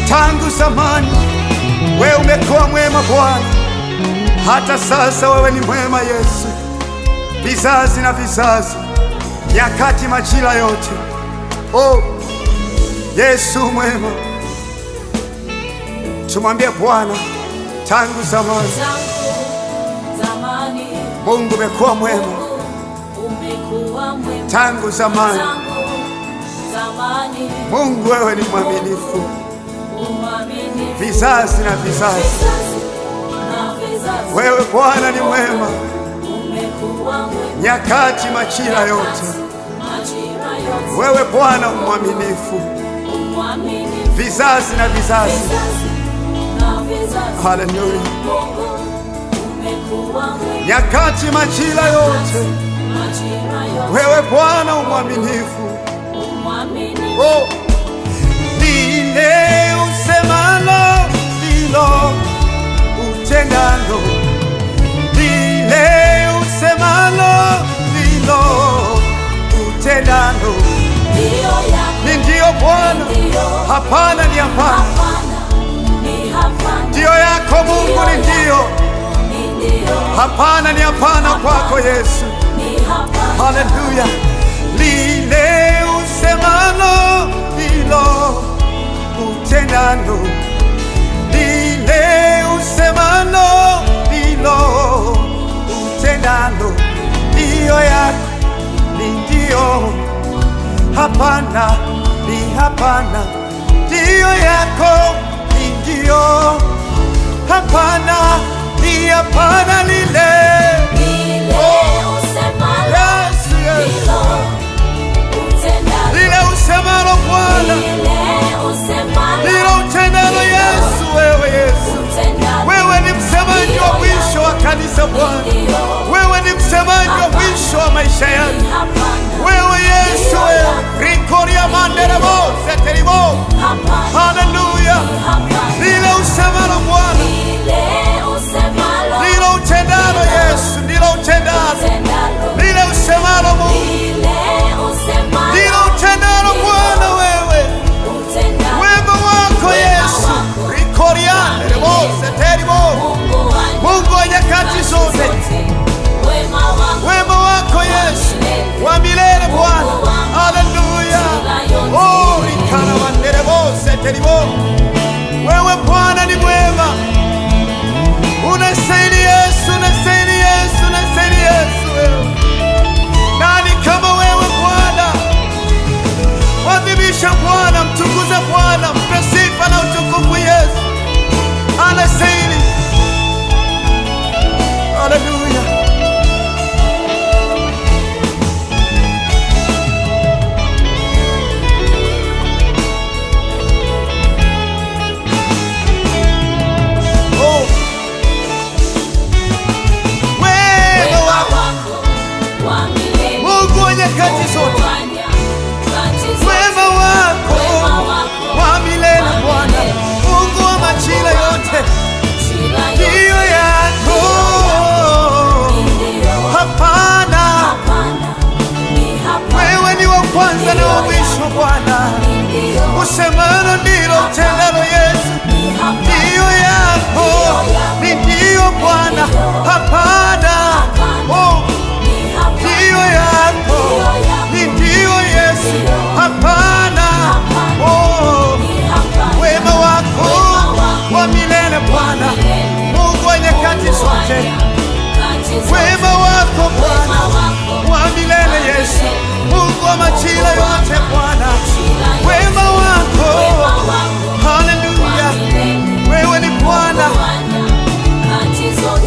Tangu zamani wewe umekuwa mwema Bwana, hata sasa wewe ni mwema Yesu, vizazi na vizazi, nyakati majira yote. Oh Yesu mwema, tumwambie Bwana tangu zamani, Mungu umekuwa mwema tangu zamani. Mungu wewe ni mwaminifu vizazi na vizazi. Wewe Bwana ni mwema nyakati majira yote. Wewe Bwana mwaminifu vizazi na vizazi. Haleluya. Nyakati majira yote wewe Bwana mwaminifu. Oh, lile usemalo ndilo utendalo, lile usemalo ndilo utendalo. Ni ndio Bwana, hapana ni hapana. Ndio yako Mungu ni ndio, hapana ni hapana kwako Yesu. Haleluya. Lile usemalo ndilo utendalo, lile usemalo ndilo utendalo. Ndio yako ni ndio, hapana ni hapana. Ndio yako ni ndio, hapana ni hapana. Lile lile usemalo Bwana, lile utendalo Yesu. Wewe Yesu, wewe ni msemaji wa mwisho wa kanisa Bwana, wewe ni msemaji wa mwisho wa maisha yangu. Wewe Yesu, wewe rikoria manderebo seteribo. Haleluya. Lile usemalo Bwana, lile utendalo Yesu, ndilo utendalo. Lile usemalo Mungu, ndilo utendalo Bwana. Wewe wema wako Yesu, rikoria manderebo seteribo. Mungu wa nyakati zote, wema wako Yesu wa milele Bwana. Haleluya. Oh, rikana manderebo seteribo. Wewe Bwana ni mwema, unastahili Yesu, unastahili Yesu, unastahili Yesu. Wewe nani kama wewe Bwana? Wadhimisha Bwana, mtukuze Bwana, mpe sifa na utukufu Yesu, anastahili. Haleluya. Nyakati zote wema wako wa milele Bwana, Mungu wa majira yote. Ndio yako, hapana. Wewe ni wa kwanza na wa mwisho Bwana, usemalo ndilo utendalo Yesu. Ndio yako ni ndio Bwana, hapana. Oh, ndio yako ni ndio Yesu, hapana. Oh, wema wako wa milele Bwana, Mungu wa nyakati zote. Wema wako Bwana wa milele Yesu, Mungu wa majira yote Bwana. Wema wako, haleluya. Wewe ni Bwana,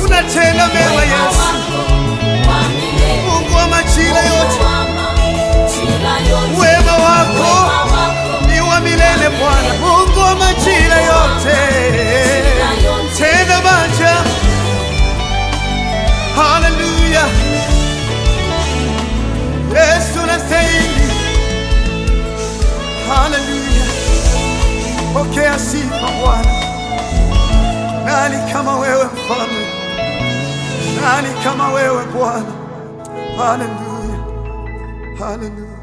unatenda mema Yesu. kama wewe Bwana. Haleluya, haleluya.